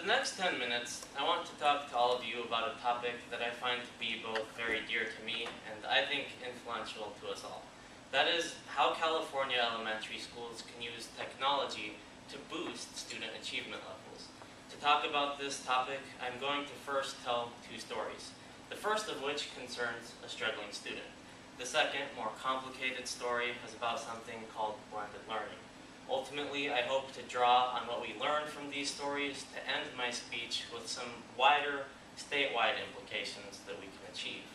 next 10 minutes, I want to talk to all of you about a topic that I find to be both very dear to me and I think influential to us all. That is how California elementary schools can use technology to boost student achievement levels. To talk about this topic, I'm going to first tell two stories. The first of which concerns a struggling student. The second, more complicated story is about something called blended learning. Ultimately, I hope to draw on what we learned from these stories to end my speech with some wider, statewide implications that we can achieve.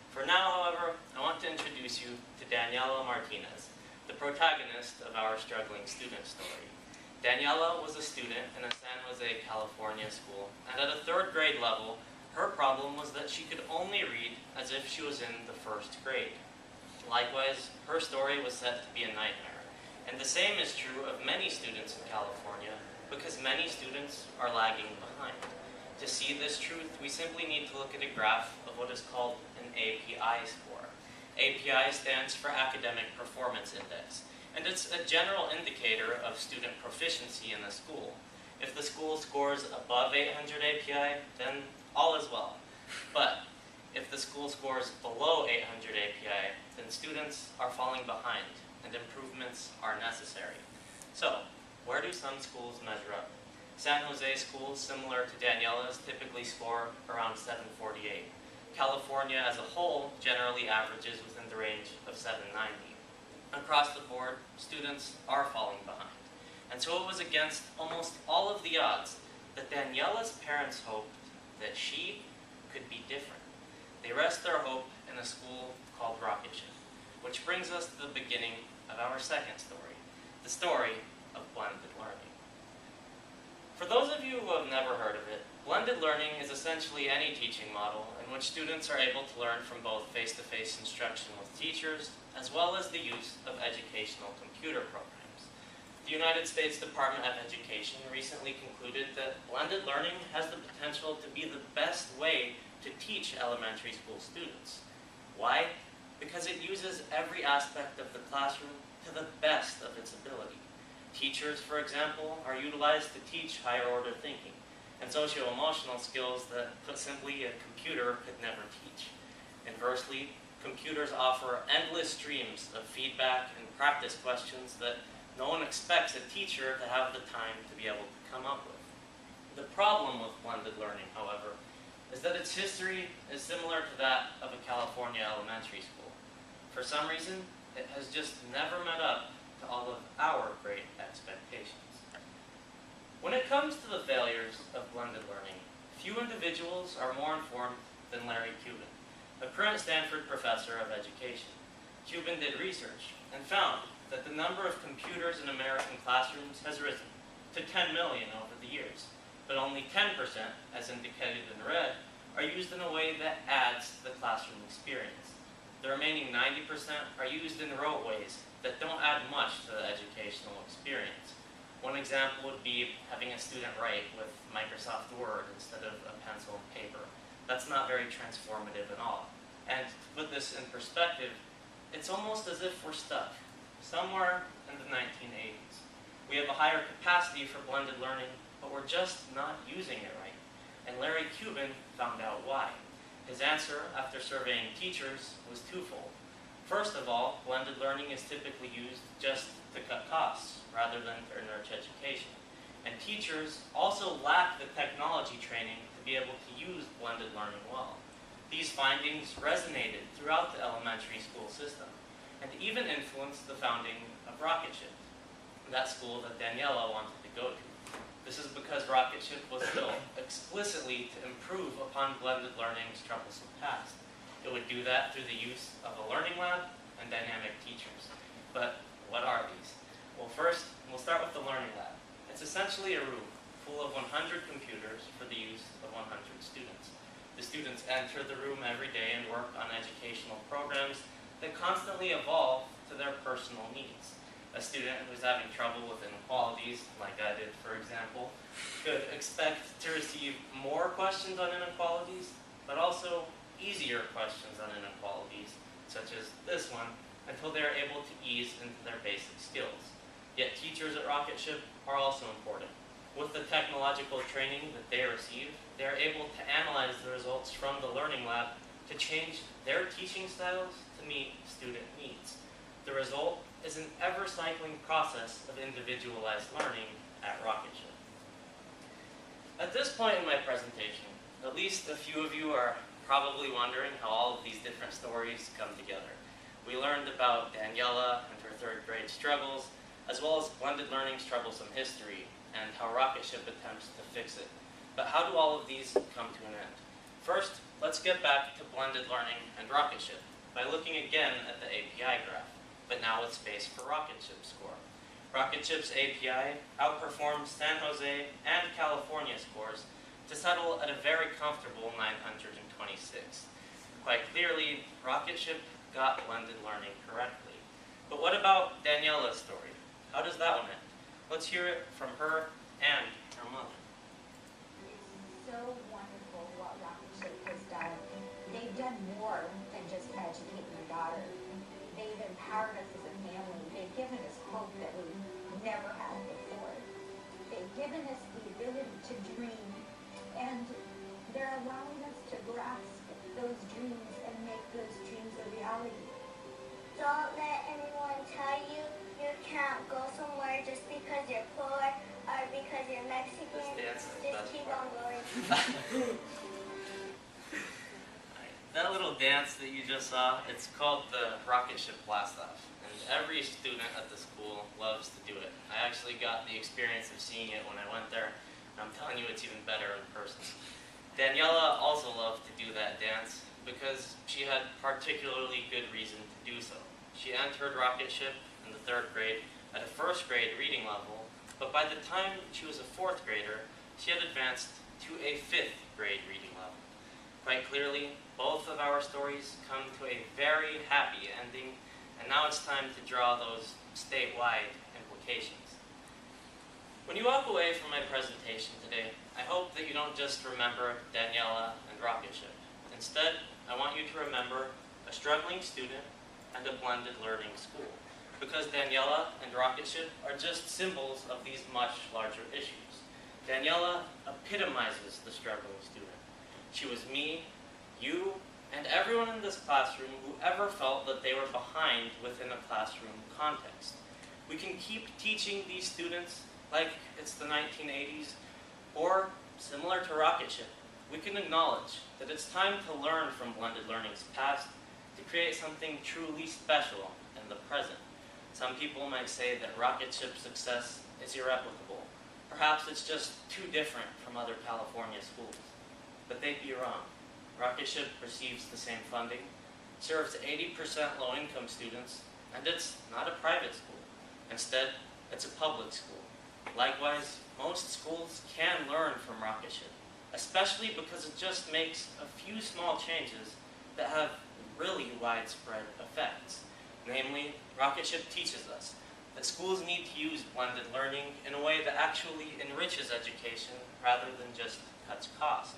For now, however, I want to introduce you to Daniela Martinez, the protagonist of our struggling student story. Daniela was a student in a San Jose, California school, and at a third grade level, her problem was that she could only read as if she was in the first grade. Likewise, her story was set to be a nightmare. And the same is true of many students in California, because many students are lagging behind. To see this truth, we simply need to look at a graph of what is called an API score. API stands for Academic Performance Index, and it's a general indicator of student proficiency in the school. If the school scores above 800 API, then all is well. But if the school scores below 800 API, then students are falling behind, and improvements are necessary. So, where do some schools measure up? San Jose schools, similar to Daniela's, typically score around 748. California as a whole generally averages within the range of 790. Across the board, students are falling behind. And so it was against almost all of the odds that Daniela's parents hoped that she could be different. They rest their hope in a school called Rocket Ship, which brings us to the beginning of our second story, the story of blended learning. For those of you who have never heard of it, blended learning is essentially any teaching model in which students are able to learn from both face-to-face instruction with teachers, as well as the use of educational computer programs. The United States Department of Education recently concluded that blended learning has the potential to be the best way to teach elementary school students. Why? Because it uses every aspect of the classroom to the best of its ability. Teachers, for example, are utilized to teach higher order thinking and socio-emotional skills that, put simply, a computer could never teach. Inversely, computers offer endless streams of feedback and practice questions that no one expects a teacher to have the time to be able to come up with. The problem with blended learning, however, is that its history is similar to that of a California elementary school. For some reason, it has just never met up to all of our great expectations. When it comes to the failures of blended learning, few individuals are more informed than Larry Cuban, a current Stanford professor of education. Cuban did research and found that the number of computers in American classrooms has risen to 10 million over the years, but only 10%, as indicated in red, are used in a way that adds to the classroom experience. The remaining 90% are used in rote ways that don't add much to the educational experience. One example would be having a student write with Microsoft Word instead of a pencil and paper. That's not very transformative at all. And to put this in perspective, it's almost as if we're stuck somewhere in the 1980s. We have a higher capacity for blended learning, but we're just not using it right. And Larry Cuban found out why. His answer, after surveying teachers, was twofold. First of all, blended learning is typically used just to cut costs, rather than to enrich education. And teachers also lack the technology training to be able to use blended learning well. These findings resonated throughout the elementary school system, and even influenced the founding of Rocket Ship, that school that Daniela wanted to go to. This is because Rocket Ship was built explicitly to improve upon blended learning's troublesome past. It would do that through the use of a learning lab and dynamic teachers. But what are these? Well, first, we'll start with the learning lab. It's essentially a room full of 100 computers for the use of 100 students. The students enter the room every day and work on educational programs that constantly evolve to their personal needs. A student who's having trouble with inequalities, like I did, for example, could expect to receive more questions on inequalities, but also easier questions on inequalities, such as this one, until they are able to ease into their basic skills. Yet teachers at Rocket Ship are also important. With the technological training that they receive, they are able to analyze the results from the learning lab to change their teaching styles to meet student needs. The result is an ever-cycling process of individualized learning at Rocketship. At this point in my presentation, at least a few of you are probably wondering how all of these different stories come together. We learned about Daniela and her third grade struggles, as well as blended learning's troublesome history, and how Rocketship attempts to fix it. But how do all of these come to an end? First, let's get back to blended learning and Rocketship by looking again at the API graph, but now with space for Rocketship's score. Rocketship's API outperforms San Jose and California scores to settle at a very comfortable 926. Quite clearly, Rocketship got blended learning correctly. But what about Daniela's story? How does that one end? Let's hear it from her and her mother. It's so wonderful what Rocketship has done. They've done more than just educate my daughter. They've empowered us as a family. They've given us hope that we've never had before. They've given us the ability to dream, and they're allowing us to grasp those dreams and make those dreams a reality. Don't let anyone tell you you can't go somewhere just because you're poor or because you're Mexican. Just keep on going. That little dance that you just saw, it's called the Rocketship Blast-Off. And every student at the school loves to do it. I actually got the experience of seeing it when I went there, and I'm telling you it's even better in person. Daniela also loved to do that dance because she had particularly good reason to do so. She entered Rocketship in the third grade at a first grade reading level, but by the time she was a fourth grader, she had advanced to a fifth grade reading level. Quite clearly, both of our stories come to a very happy ending, and now it's time to draw those statewide implications. When you walk away from my presentation today, I hope that you don't just remember Daniela and Rocketship. Instead, I want you to remember a struggling student and a blended learning school, because Daniela and Rocketship are just symbols of these much larger issues. Daniela epitomizes the struggling student. She was me, you, and everyone in this classroom who ever felt that they were behind within a classroom context. We can keep teaching these students like it's the 1980s, or similar to Rocketship, we can acknowledge that it's time to learn from blended learning's past to create something truly special in the present. Some people might say that Rocketship's success is irreplicable. Perhaps it's just too different from other California schools. But they'd be wrong. Rocketship receives the same funding, serves 80% low-income students, and it's not a private school. Instead, it's a public school. Likewise, most schools can learn from Rocketship, especially because it just makes a few small changes that have really widespread effects. Namely, Rocketship teaches us that schools need to use blended learning in a way that actually enriches education rather than just cuts cost.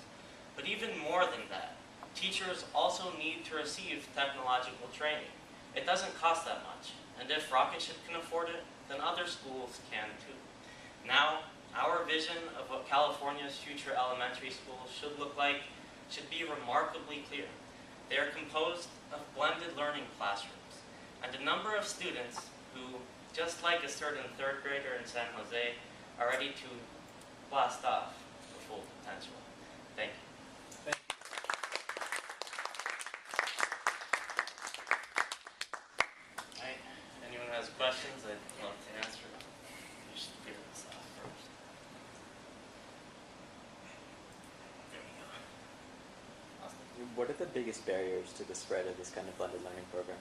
But even more than that, teachers also need to receive technological training. It doesn't cost that much, and if Rocketship can afford it, then other schools can too. Now, our vision of what California's future elementary schools should look like should be remarkably clear. They are composed of blended learning classrooms, and a number of students who, just like a certain third grader in San Jose, are ready to blast off the full potential. Thank you. Alright, anyone has questions, I'd love to answer them. You should figure this out first. There we go. Awesome. What are the biggest barriers to the spread of this kind of blended learning program?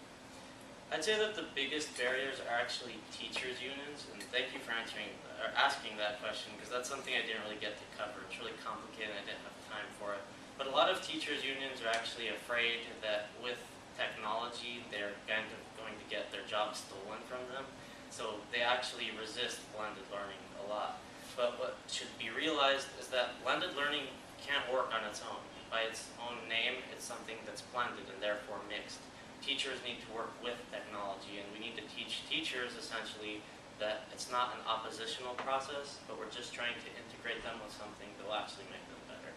I'd say that the biggest barriers are actually teachers' unions, and thank you for asking that question, because that's something I didn't really get to cover. It's really complicated, and I didn't have time for it. But a lot of teachers' unions are actually afraid that with technology, they're kind of going to get their jobs stolen from them. So they actually resist blended learning a lot. But what should be realized is that blended learning can't work on its own. By its own name, it's something that's blended and therefore mixed. Teachers need to work with technology, and we need to teach teachers essentially that it's not an oppositional process, but we're just trying to integrate them with something that will actually make them better.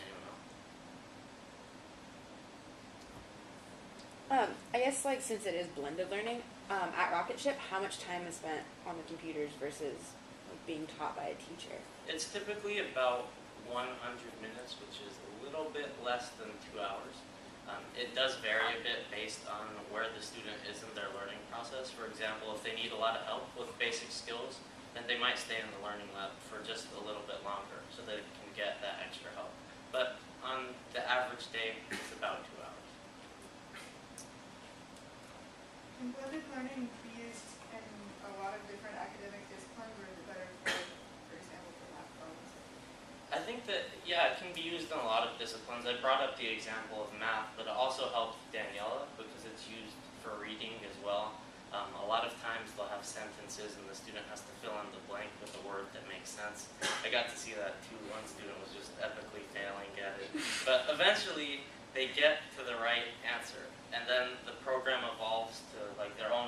Anyone else? I guess like since it is blended learning, at Rocket Ship, how much time is spent on the computers versus like being taught by a teacher? It's typically about 100 minutes, which is a little bit less than 2 hours. It does vary a bit based on where the student is in their learning process. For example, if they need a lot of help with basic skills, then they might stay in the learning lab for just a little bit longer so they can get that extra help. But on the average day, it's about 2 hours. Can blended learning be used in a lot of different academic disciplines, or is it better for example, for math problems? I think that, yeah, it can be used in a lot of disciplines. I brought up the example of math, but it also helped Daniela because it's used for reading as well. A lot of times they'll have sentences and the student has to fill in the blank with a word that makes sense. I got to see that too. One student was just epically failing at it. But eventually they get to the right answer. And then the program evolves to like their own